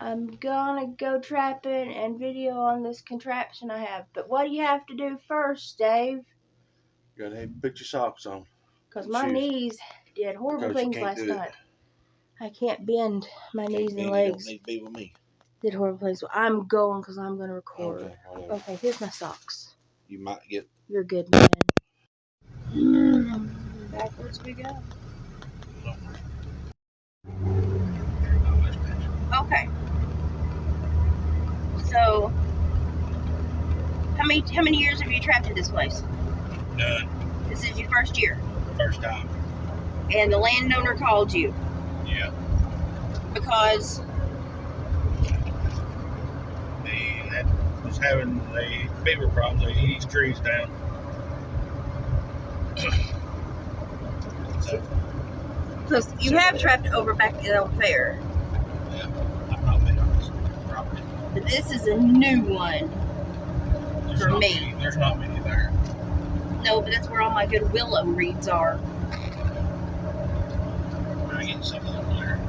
I'm gonna go trapping and video on this contraption I have. But what do you have to do first, Dave? You gotta put your socks on. Because my knees did horrible things last night. I can't bend my knees and legs. You don't need to be with me. Did horrible things. I'm going because I'm gonna record. Okay, whatever. Okay, here's my socks. You might get. You're good, man. Backwards we go. Okay. So, how many years have you trapped at this place? None. This is your first year. First time. And the landowner called you. Yeah. Because That was having a beaver problem. They eat trees down. Plus, you have trapped over back in the fair. Yeah, I've not been on this property. But this is a new one for me. There's not many there. No, but that's where all my good Willow reeds are. I get some of them there.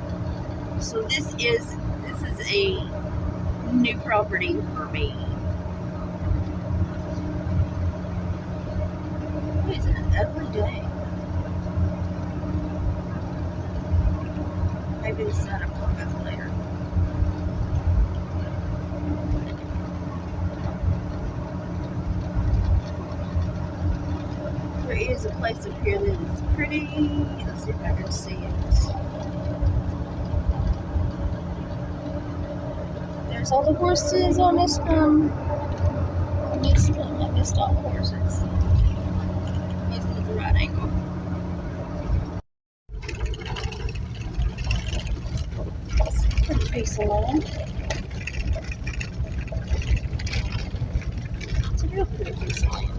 So this is a new property for me. What is it? An ugly day. Maybe the sun will come out later. There is a place up here that is pretty. Let's see if I can see it. There's all the horses on this one. I missed all the horses. Wasn't at the right angle. It's a pretty piece of land. It's a real pretty piece of land.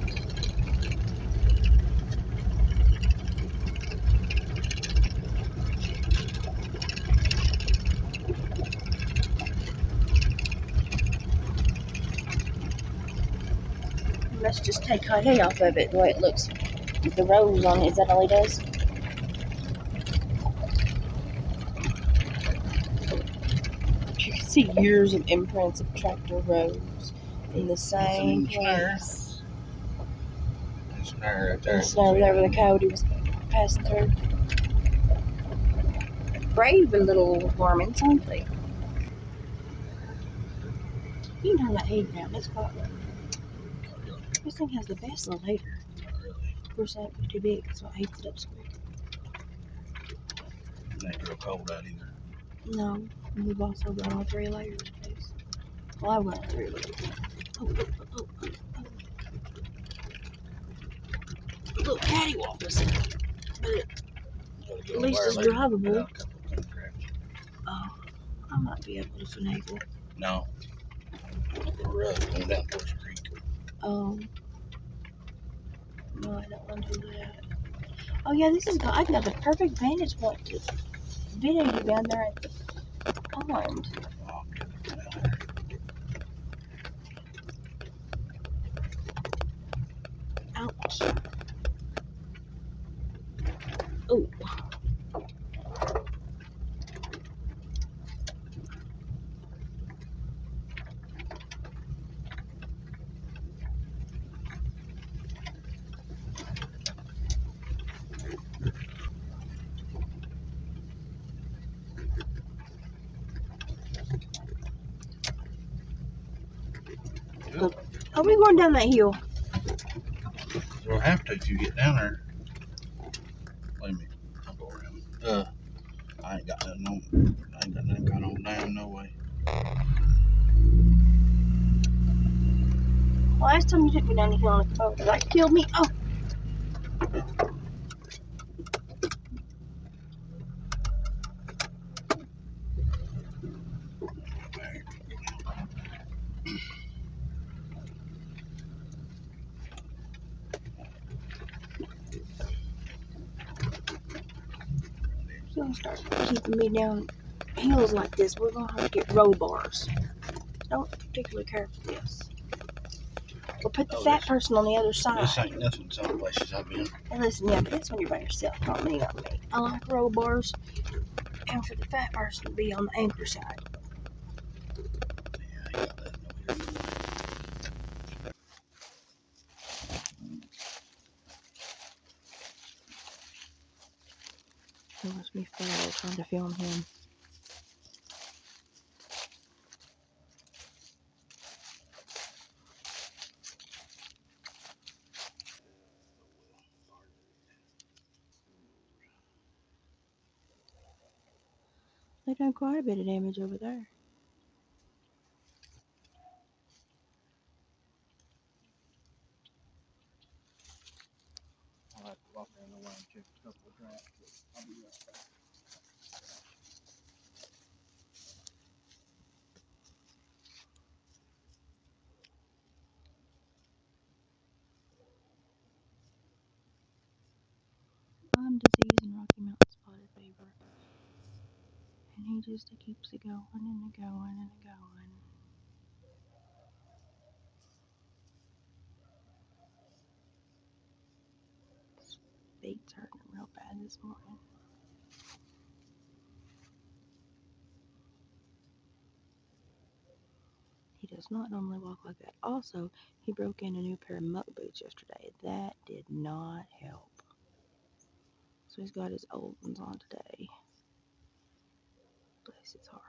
Let's just take her hay off of it the way it looks with the rose on it. Is that all he does? You can see years of imprints of tractor rows in the same place. There's an snare right there. There's a snare over there where the coyote was passing through. Brave little varmints, aren't they? You can turn that hay down. That's quite right. This thing has the best little hater. Really? Of course, that would be too big, so I heats it up quick. It ain't real cold out either. No, and we've also got all 3 layers of these. Well, I've got 3 layers. Oh. A little cattywampus. But at least it's drivable. Oh, I might be able to finagle. No. We're rough going down towards the creek. Oh. No, I don't want to do that. Oh yeah, I got the perfect vantage point to video you down there at the pond. Ouch. Oh. Are we going down that hill? You'll have to if you get down there. Wait a minute. I'll go around. I ain't got nothing going on down, no way. Last time you took me down the hill on a boat, that killed me. Oh. If you'll start keeping me down hills like this, we're going to have to get roll bars. Don't particularly care for this. We'll put the fat person on the other side. This ain't nothing some places I've been. And listen, yeah, but that's when you're by yourself, not me. I like roll bars, and for the fat person to be on the anchor side. He wants me fail trying to film him. They done quite a bit of damage over there. I'll have to walk down the line and check a couple of traps, but I'll be right back. Lyme disease and Rocky Mountain spotted fever. And he just keeps it going and going and going. His feet's hurting him real bad this morning. He does not normally walk like that. Also, he broke in a new pair of muck boots yesterday. That did not help. So he's got his old ones on today. Bless his heart.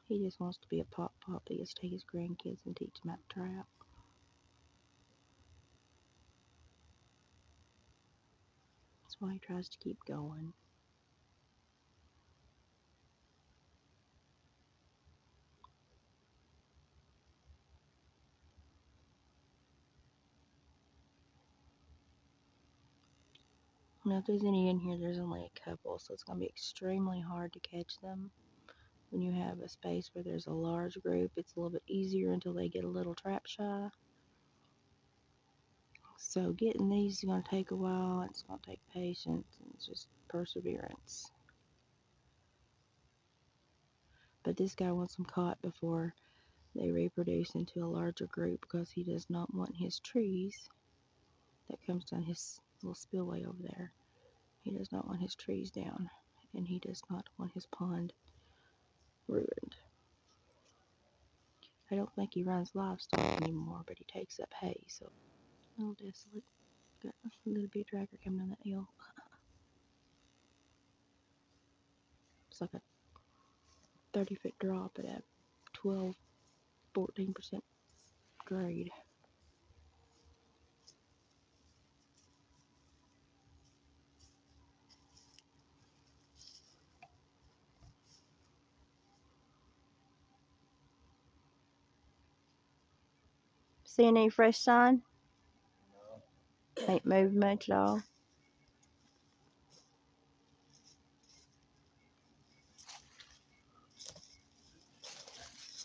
He just wants to be a pop that gets to take his grandkids and teach them how to trap. That's why he tries to keep going. Now, if there's any in here, there's only a couple, so it's going to be extremely hard to catch them. When you have a space where there's a large group, it's a little bit easier until they get a little trap shy. So getting these is going to take a while. It's going to take patience and it's just perseverance. But this guy wants them caught before they reproduce into a larger group because he does not want his trees that comes down his little spillway over there. He does not want his trees down, and he does not want his pond ruined. I don't think he runs livestock anymore, but he takes up hay, so a little desolate. Got a little bit of tracker coming down that hill. It's like a 30-foot drop at a 12-14% grade. Seeing any fresh sign? No. Ain't moved much at all.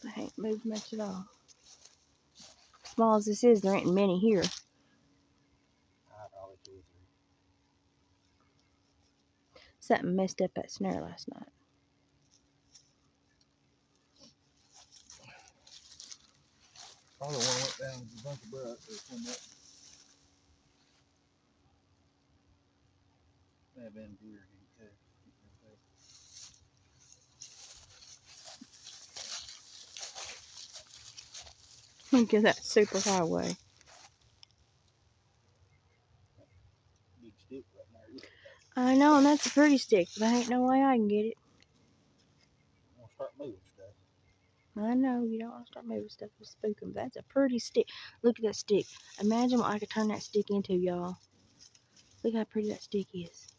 They ain't moved much at all. Small as this is, there ain't many here. Probably 2 or 3. Something messed up that snare last night. Probably one went down with a bunch of brush or something. May have been deer heat too. Look at that super highway. Big stick right there. I know, and that's a pretty stick, but there ain't no way I can get it. I'm gonna start moving stuff. I know, you don't want to start moving stuff to spook them. That's a pretty stick. Look at that stick. Imagine what I could turn that stick into, y'all. Look how pretty that stick is.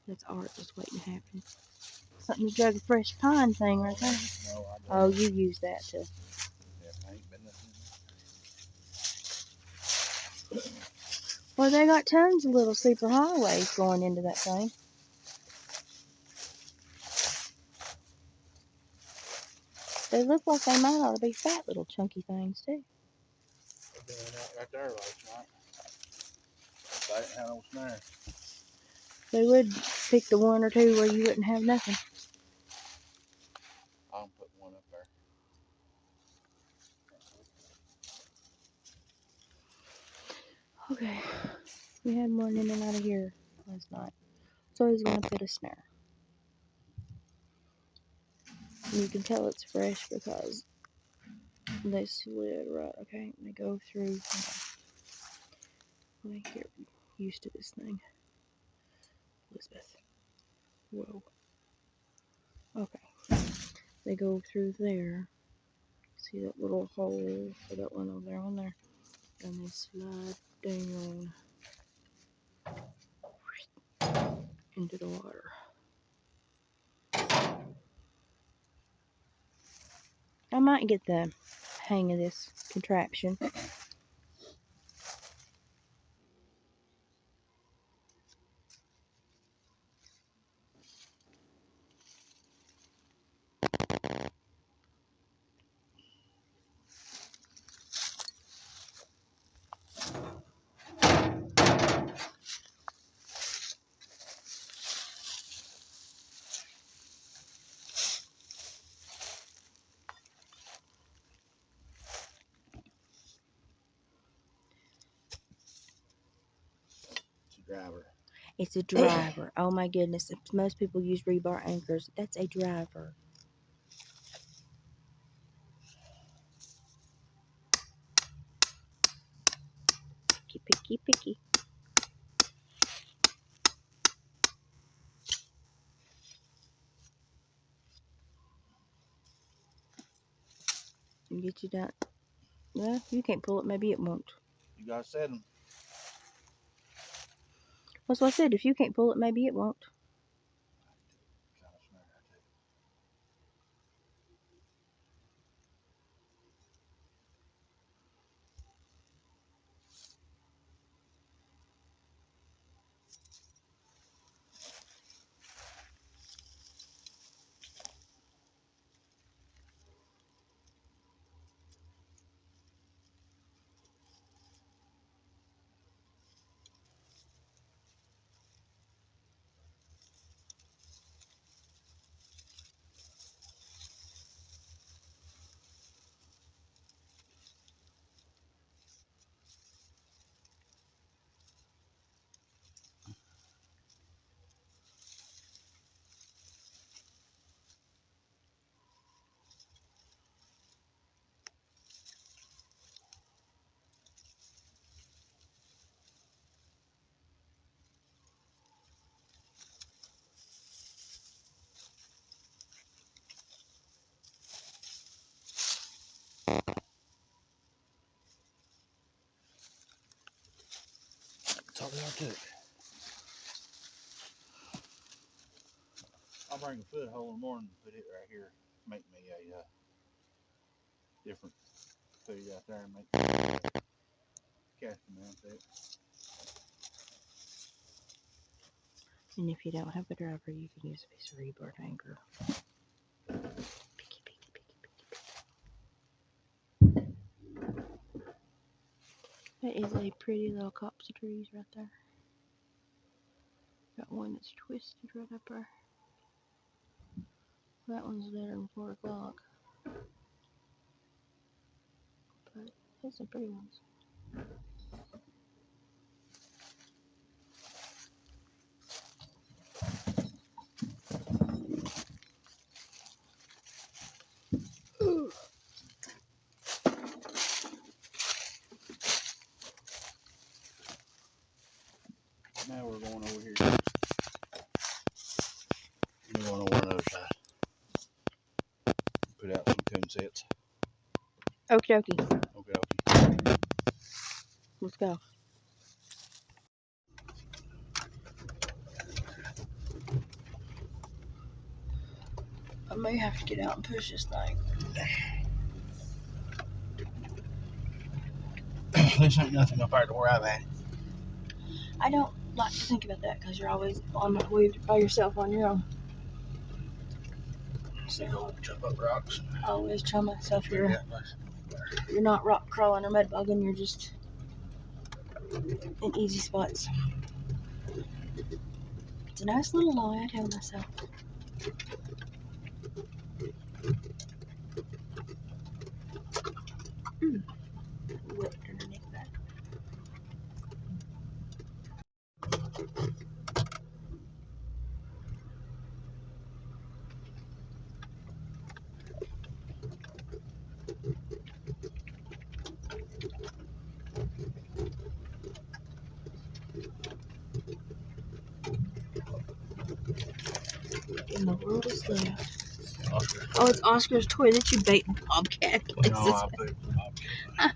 That's art just waiting to happen. Something to drug a fresh pine thing right there. No, I don't. Oh, you use that too. Yeah, ain't been nothing. Well, they got tons of little super highways going into that thing. They look like they might ought to be fat little chunky things too. I've been out right there last night. I didn't have no snare. They would pick the one or two where you wouldn't have nothing. I'll put one up there. Okay, we had one in and out of here last night. So he's gonna put a snare. And you can tell it's fresh because They slid right. Okay, they go through. Let me get used to this thing. Elizabeth. Whoa. Okay. They go through there. See that little hole for that one over there on there? And they slide down into the water. I might get the hang of this contraption. Driver. It's a driver. Oh my goodness. Most people use rebar anchors. That's a driver. Picky, picky, picky. Get you down. Well, you can't pull it. Maybe it won't. You guys said them. That's what I said. If you can't pull it, maybe it won't. That's all they are too. I'll bring a foot hole in the morning and put it right here. Make me a different food out there and make casting mount there. And if you don't have a driver, you can use a piece of rebar anchor. Picky, picky, picky, picky, picky. That is a pretty little copse of trees right there. Got one that's twisted right up there. That one's there in 4 o'clock. But there's some pretty ones. Now we're going over here. We're going over on the other side. Put out some coon sets. Okie dokie. Okay, okay. Let's go. I may have to get out and push this thing. This ain't nothing compared to where I'm at. I don't like to think about that because you're always on the way by yourself on your own. So go chop up rocks. I always tell myself you're not rock crawling or mud bugging, you're just in easy spots. It's a nice little lie, I tell myself. Wet underneath that. in the world is that? Oscar. Oh, it's Oscar's toy that you bait bobcat. No, I put the bobcat.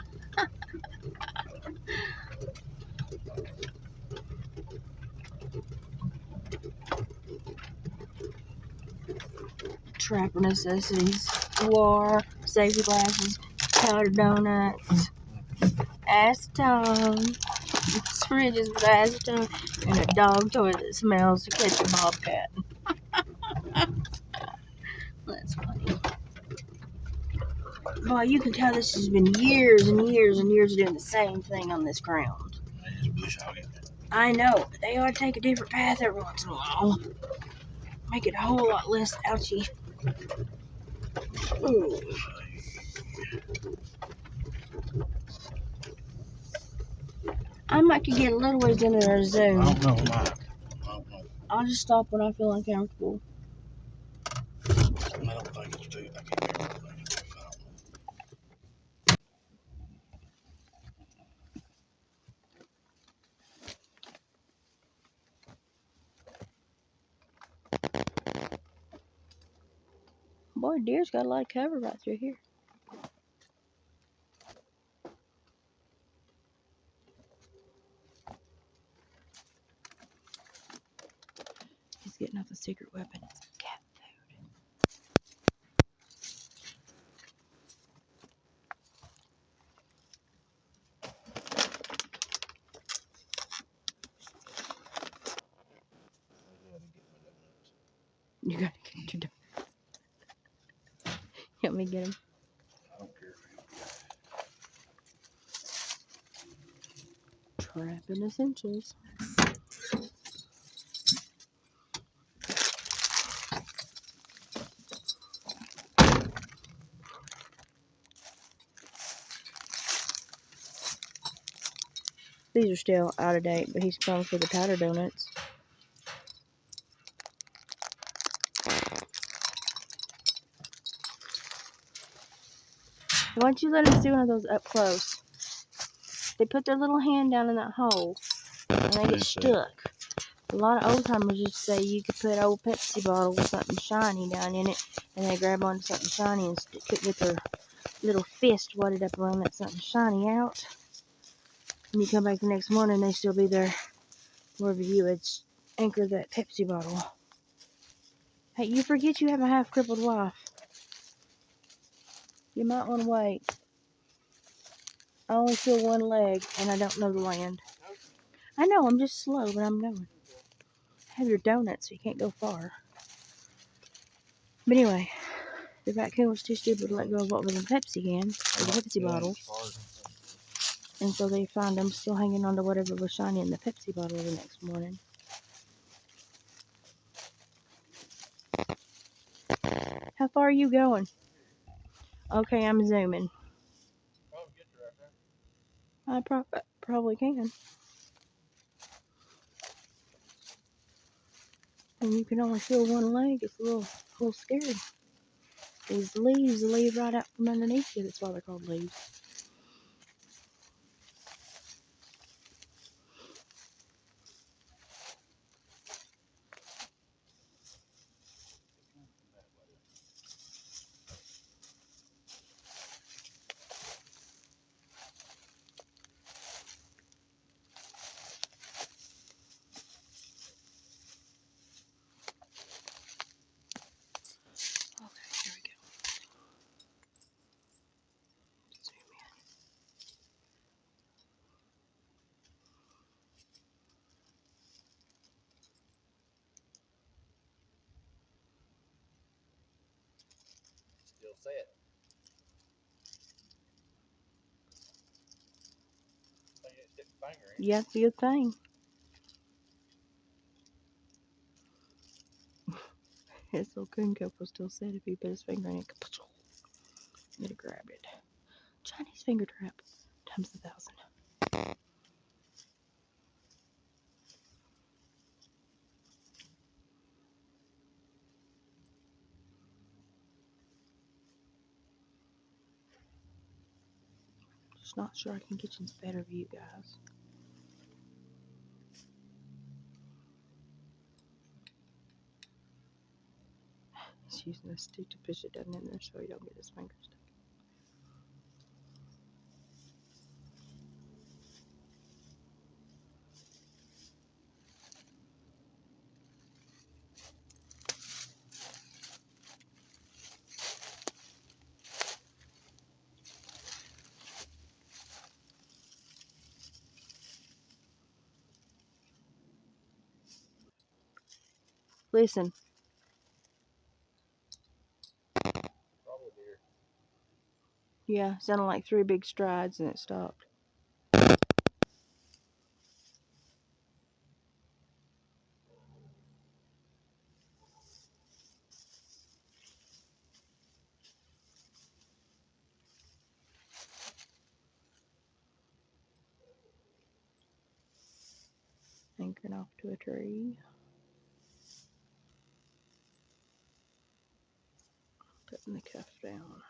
Trapper necessities, war, safety glasses, powdered donuts, acetone, syringes with acetone, and a dog toy that smells to catch a bobcat. That's funny. Boy, you can tell this has been years and years and years doing the same thing on this ground. I just bush hog it. I know, but they ought to take a different path every once in a while. Make it a whole lot less ouchy. Ooh. I might could get a little ways into our I zone. don't know. I don't know. I'll just stop when I feel uncomfortable. I don't think it's too. I can't remember. I don't know. Boy, deer's got a lot of cover right through here. He's getting off the secret weapon. It's cat food. You gotta get your donuts. Help me get him. I don't care. Trapping essentials. These are still out of date, but he's going for the powder donuts. Why don't you let him see one of those up close? They put their little hand down in that hole, and they get stuck. A lot of old timers used to say you could put an old Pepsi bottle with something shiny down in it, and they grab onto something shiny and get their little fist wadded up around that something shiny out. And you come back the next morning, they still be there wherever you had anchored that Pepsi bottle. Hey, you forget you have a half-crippled wife. You might want to wait. I only feel one leg, and I don't know the land. I know, I'm just slow, but I'm going. Have your donuts, so you can't go far. But anyway, the raccoon was too stupid to let go of what was in the Pepsi can, or the Pepsi bottle. And so they found him still hanging on to whatever was shiny in the Pepsi bottle the next morning. How far are you going? Okay, I'm zooming. I probably can. And you can only feel one leg. It's a little scary. These leaves leave right out from underneath you. That's why they're called leaves. Okay, here we go. Zoom in. Still set. Stick the finger in. Yeah, it's a good thing. His little coon cup was still set if he put his finger in it. He'd have grabbed it. Chinese finger trap times 1,000. Just not sure I can get you better view, guys. He's using a stick to push it down in there so he don't get his fingers stuck. Listen. Probably deer. Yeah, sounded like 3 big strides and it stopped. Anchoring off to a tree. Putting the cuff down.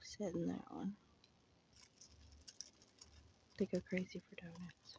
Setting that one. They go crazy for donuts.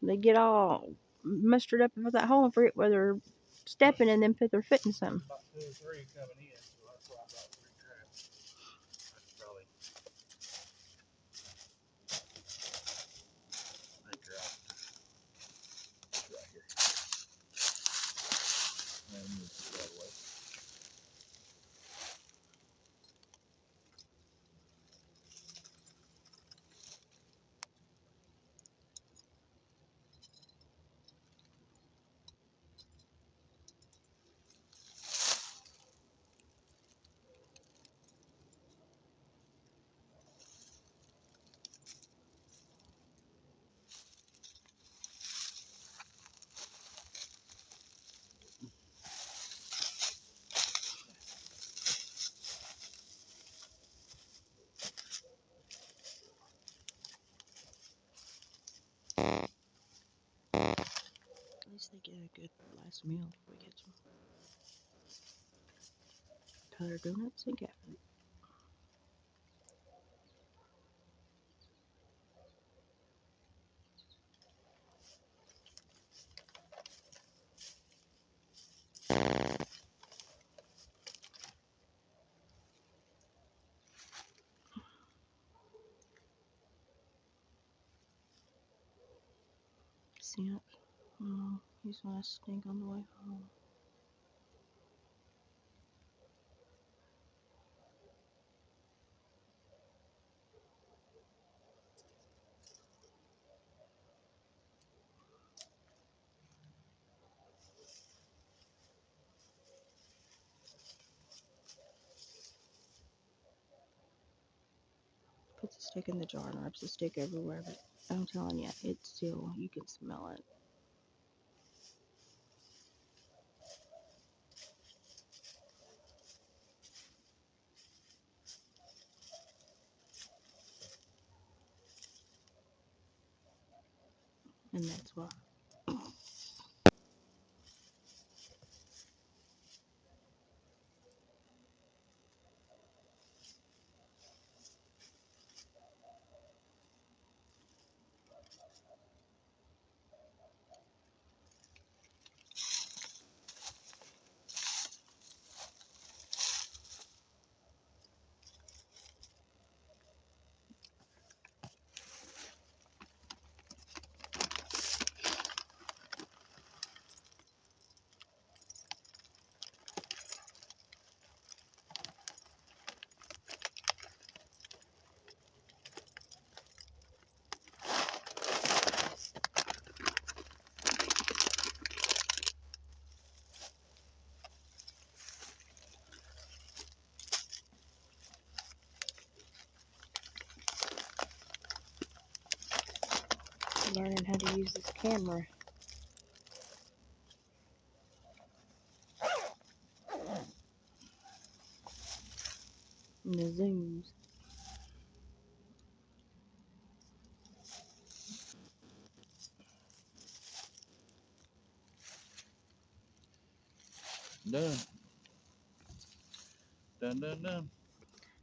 They get all mustered up about that hole and forget where they're stepping and then put their foot in something. About 2 or 3 coming in, so that's why I brought 3 traps. I should probably anchor out right here. And move this the other way. At least they get a good last meal if we catch them. Tyler donuts and cat food. Scent. Oh, he's gonna stink on the way home. Puts the stick in the jar and rubs the stick everywhere, but I'm telling you, it's still, you can smell it. And that's why. use this camera. And the zooms. Done. Done.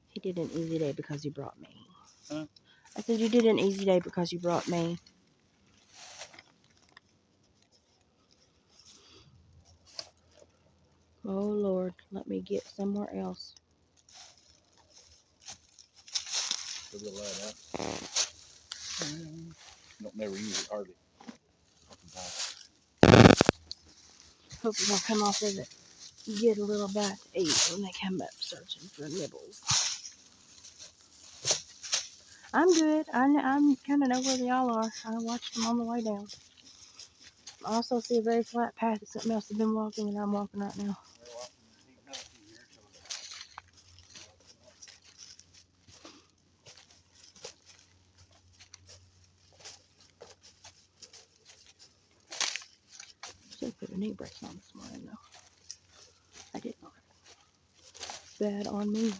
He did an easy day because he brought me. Huh? I said you did an easy day because you brought me. Oh Lord, let me get somewhere else. Put a little light out. Don't never use it hardly. Hopefully they'll come off of it. Get a little bite to eat when they come up searching for nibbles. I'm good. I'm kind of know where they all are. I watched them on the way down. I also see a very flat path that something else has been walking, and I'm walking right now. Should have put a knee brace on this morning, though. I did not. Bad on me.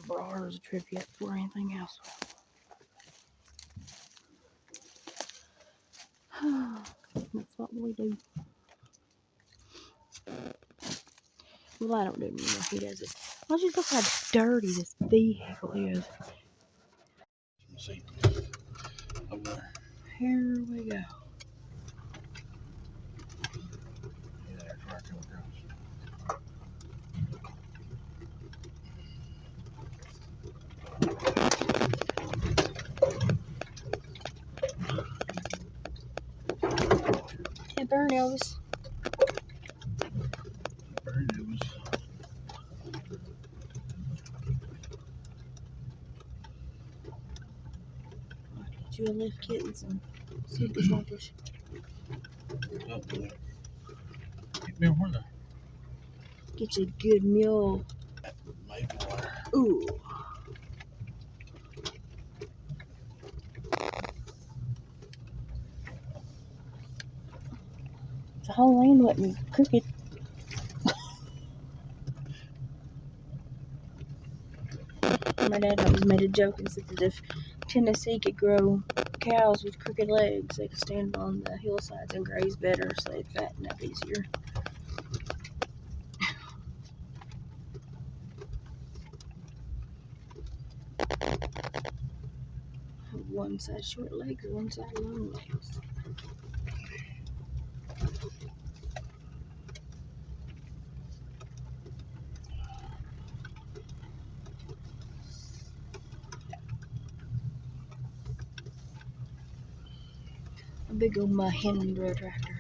Brawler's a trip yet for anything else. That's what we do. Well, I don't do it anymore. He does it. Let's just look how dirty this vehicle is. See. Over there. Here we go. Yeah, that's where I come across. Hey, Burn Elvis. Very news. I'll get you a lift kit and some super swampers. Oh, boy. Get me where the Get you a good mule. maple wire. Ooh. The whole lane wasn't crooked. My dad always made a joke and said that if Tennessee could grow cows with crooked legs, they could stand on the hillsides and graze better, so they'd fatten up easier. One side short legs, one side long legs. A big old Mahindra tractor.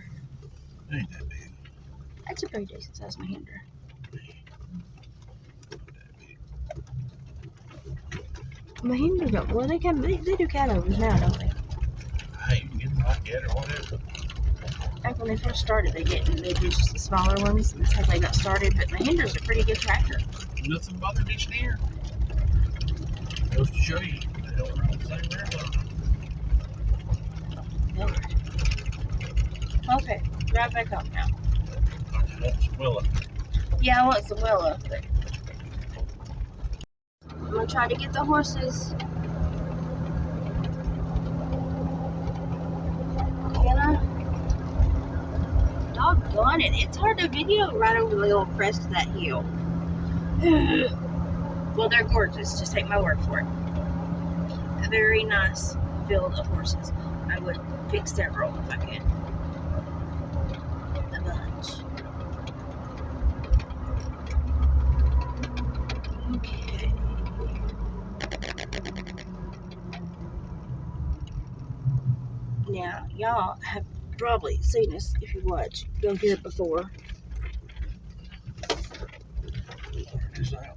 Ain't that big. That's a pretty decent sized Mahindra. Mahindra don't. Well, they do catovers now, don't they? Hey, you can get them like that or whatever. Back when they first started, they didn't. They did just the smaller ones. That's how they got started. But Mahindra's a pretty good tractor. Nothing bothered each near. Goes to show you, they don't run the same marathon. Okay, right back up now. That's Willow. Yeah, I want some Willow. But I'm gonna try to get the horses. Can I? Doggone it! It's hard to video right over the little crest of that hill. Well, they're gorgeous. Just take my word for it. A very nice field of horses. I would pick several if I could. A bunch. Okay. Now, y'all have probably seen us if you watch Go Here before. It's out.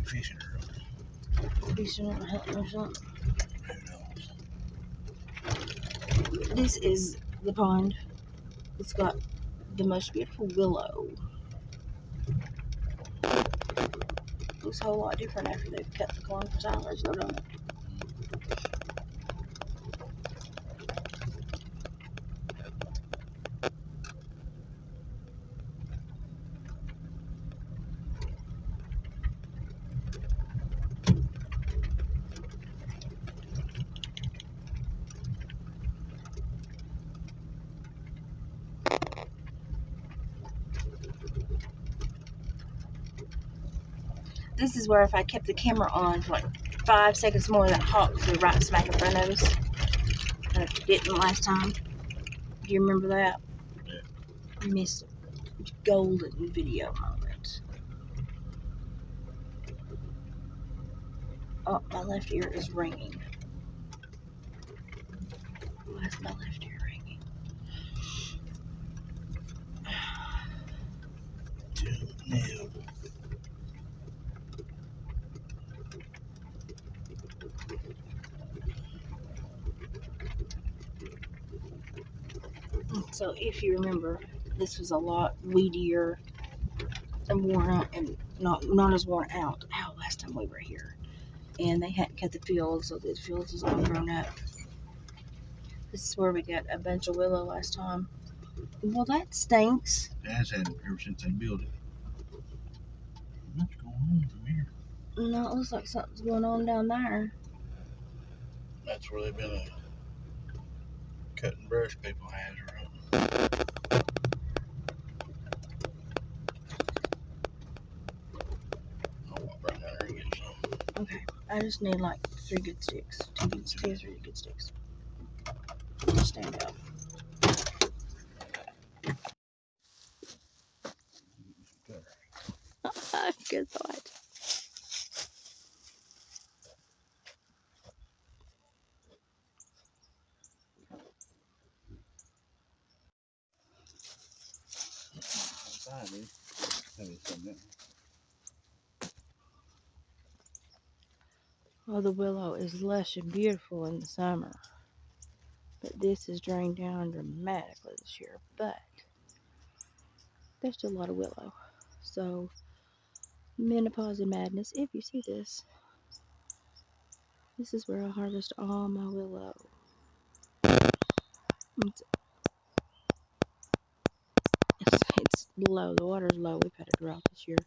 Fishing or Fishing or hunting or something. who knows? This is the pond. It's got the most beautiful willow. looks a whole lot different after they've cut the corn for silage, though, don't it? This is where if I kept the camera on for like 5 seconds more, that hawk flew right smack in front of us. And it didn't last time. Do you remember that? Yeah. You missed a golden video moment. Oh, my left ear is ringing. Why is my left ear ringing? Yeah. So if you remember, this was a lot weedier and worn out, and not as worn out. Ow, last time we were here, and they hadn't cut the field, so the field was all grown up. This is where we got a bunch of willow last time. Well, that stinks. It has had it ever since they built it. What's going on from here? No, it looks like something's going on down there. That's where they've been cutting brush people has or something. I'll walk right down there and get some. Okay, I just need like 3 good sticks. 2 or 3 good sticks. Stand up. Good thought. Outside, dude. Have it sitting there. Oh, the willow is lush and beautiful in the summer, but this is drained down dramatically this year. But there's still a lot of willow. So menopause and madness. If you see this, this is where I harvest all my willow. It's low. The water's low. We've had a drought this year.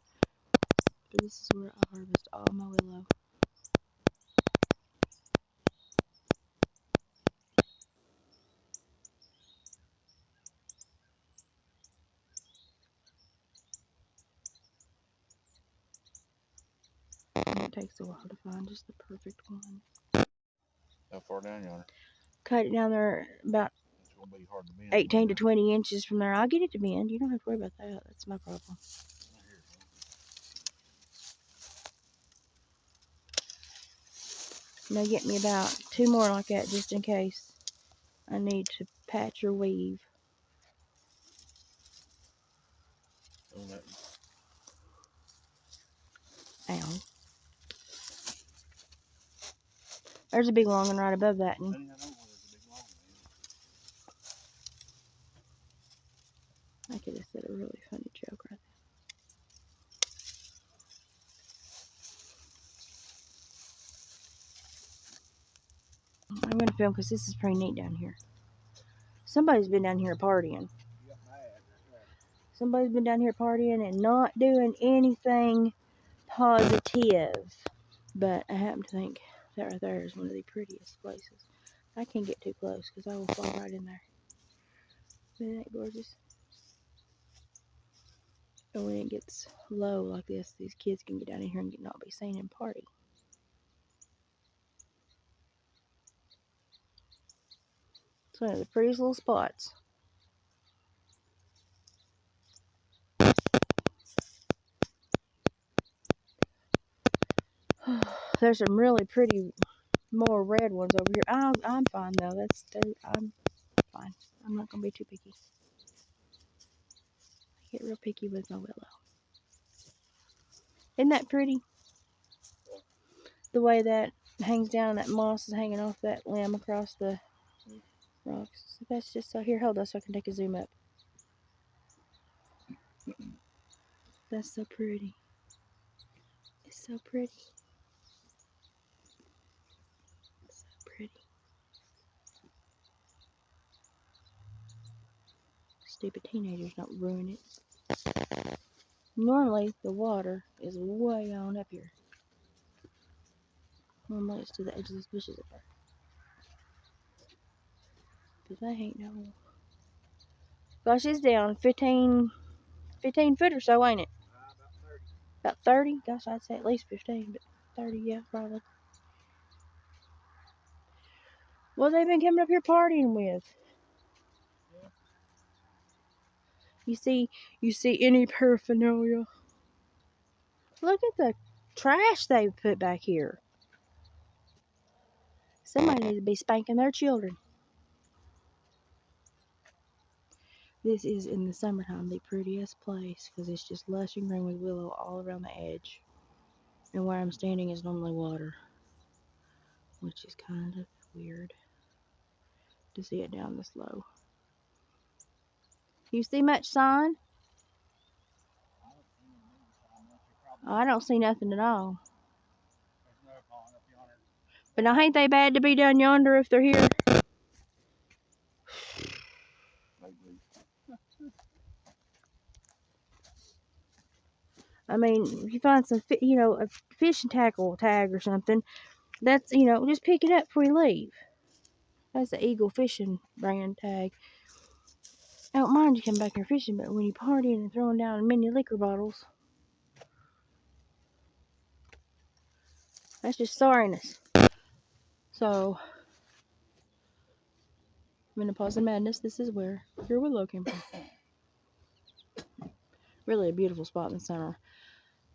But this is where I harvest all my willow. And it takes a while to find just the perfect one. How far down yonder? Cut it down there about It's gonna be hard to bend. 18 to 20 inches from there. I'll get it to bend. You don't have to worry about that. That's my problem. Now get me about 2 more like that just in case I need to patch or weave. Ow. There's a big long one right above that one. I could have said a really funny joke right there. I'm going to film because this is pretty neat down here. Somebody's been down here partying. Somebody's been down here partying and not doing anything positive. But I happen to think that right there is one of the prettiest places. I can't get too close because I will fall right in there. Isn't that gorgeous? And when it gets low like this, these kids can get down in here and not be seen and party. It's one of the prettiest little spots. There's some really pretty, more red ones over here. I'm fine though. I'm fine. I'm not gonna be too picky. I get real picky with my willow. Isn't that pretty? The way that hangs down, that moss is hanging off that limb across the rocks. So that's just so. Here, hold on, so I can take a zoom up. That's so pretty. It's So pretty. So pretty. Stupid teenagers don't ruin it. Normally, the water is way on up here. Normally, it's to the edge of those bushes up there. But that ain't no. Gosh, it's down 15 foot or so, ain't it? About 30? Gosh, I'd say at least 15, but 30, yeah, probably. What they been coming up here partying with? You see any paraphernalia? Look at the trash they put back here. Somebody needs to be spanking their children. This is, in the summertime, the prettiest place because it's just lush and green with willow all around the edge. And where I'm standing is normally water, which is kind of weird to see it down this low. You see much sign? I don't see nothing at all. But now, ain't they bad to be down yonder if they're here? I mean, if you find some, a fishing tackle tag or something, that's, just pick it up before you leave. That's the Eagle Fishing brand tag. I don't mind you coming back here fishing, but when you partying and throwing down mini liquor bottles, that's just sorriness. So, Menopause and Madness, this is where your Willow came from. Really a beautiful spot in the summer.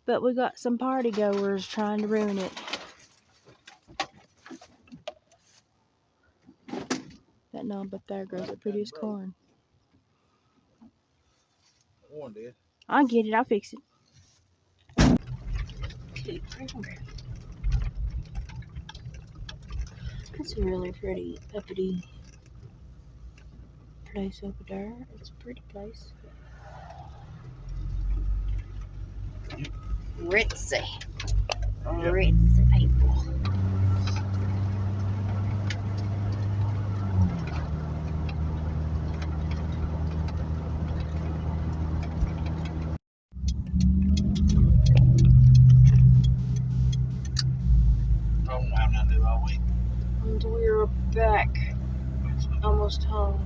But we got some party goers trying to ruin it. That knob up there grows the prettiest corn. One did. I'll get it, I'll fix it. That's a really pretty uppity place over there. It's a pretty place. Ritzy. Ritzy people. I don't have nothing to do all week. And we're back. Almost home.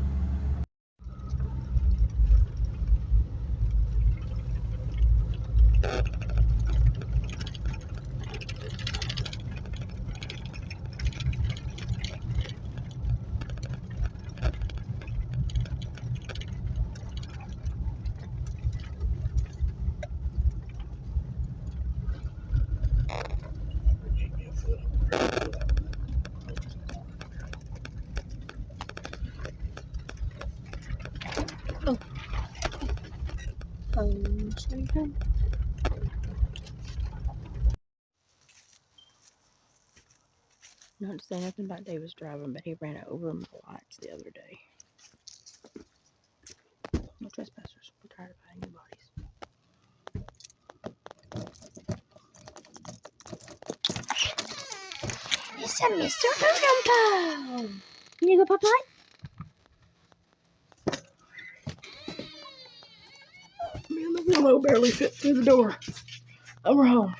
Sweet home. Not to say nothing about David's driving, but he ran over my lights the other day. No trespassers. We're tired of finding new bodies. It's a Mr. Dum-Dum. Can you go pop light? Me and the Willow barely fit through the door. Oh, we're home.